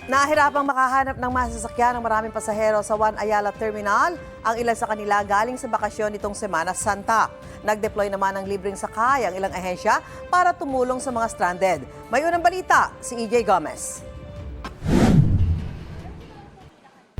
Nahirapang makahanap ng masasakyan ng maraming pasahero sa Juan Ayala Terminal. Ang ilan sa kanila galing sa bakasyon nitong Semana Santa. Nag-deploy naman ng libreng sakay ang ilang ahensya para tumulong sa mga stranded. May unang balita, si EJ Gomez.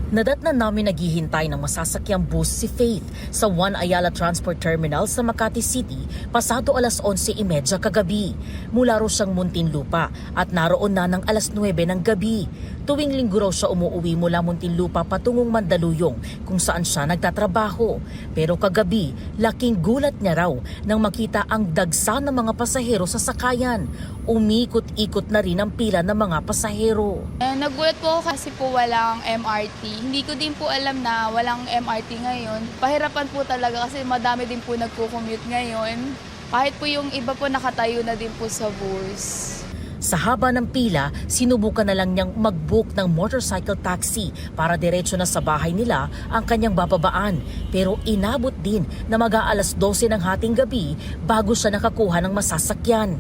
Nadatnan namin naghihintay ng masasakyang bus si Faith sa Juan Ayala Transport Terminal sa Makati City pasado alas 11:30 kagabi. Mula raw siyang Muntinlupa at naroon na ng alas 9 ng gabi. Tuwing linggo raw siya umuwi mula Muntinlupa patungong Mandaluyong kung saan siya nagtatrabaho. Pero kagabi, laking gulat niya raw nang makita ang dagsa ng mga pasahero sa sakayan. Umikot-ikot na rin ang pila ng mga pasahero. Nagulat po ako kasi po walang MRT. Hindi ko din po alam na walang MRT ngayon. Pahirapan po talaga kasi madami din po nagko-commute ngayon. Kahit po yung iba po nakatayo na din po sa bus. Sa haba ng pila, sinubukan na lang niyang mag-book ng motorcycle taxi para diretso na sa bahay nila ang kanyang bababaan. Pero inabot din na mag-aalas 12 ng hating gabi bago siya nakakuha ng masasakyan.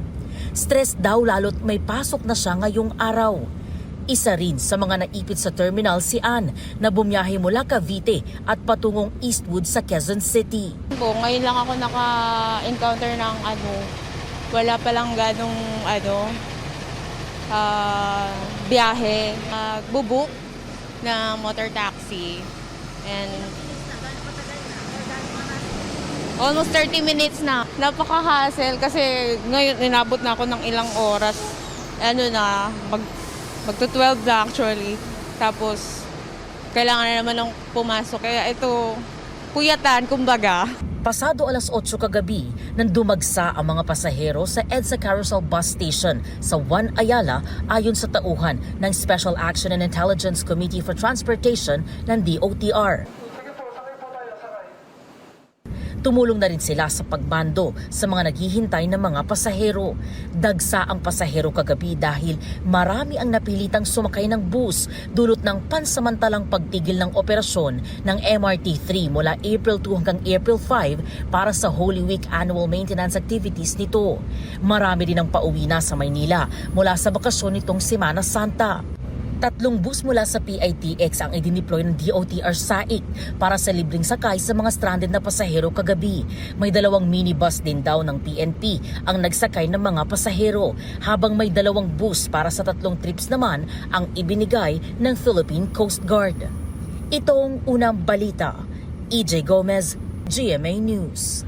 Stress daw lalo't may pasok na siya ngayong araw. Isa rin sa mga naipit sa terminal si Ann na bumiyahe mula Cavite at patungong Eastwood sa Quezon City. Ngayon lang ako naka-encounter ng wala palang ganong biyahe. Bubuk na motor taxi and almost 30 minutes na. Napaka-hassle kasi ngayon inabot na ako ng ilang oras. Magto-12 na actually. Tapos, kailangan na naman ng pumasok. Kaya ito, puyatan, kumbaga. Pasado alas 8 kagabi, nang dumagsa ang mga pasahero sa EDSA Carousel Bus Station sa Juan Ayala ayon sa tauhan ng Special Action and Intelligence Committee for Transportation ng DOTR. Tumulong na rin sila sa pagbando sa mga naghihintay ng mga pasahero. Dagsa ang pasahero kagabi dahil marami ang napilitang sumakay ng bus dulot ng pansamantalang pagtigil ng operasyon ng MRT-3 mula April 2 hanggang April 5 para sa Holy Week annual maintenance activities nito. Marami din ang pauwi na sa Maynila mula sa bakasyon nitong Semana Santa. 3 bus mula sa PITX ang idineploy ng DOTR SAIC para sa libreng sakay sa mga stranded na pasahero kagabi. May 2 minibus din daw ng PNP ang nagsakay ng mga pasahero, habang may 2 bus para sa 3 trips naman ang ibinigay ng Philippine Coast Guard. Itong unang balita. EJ Gomez, GMA News.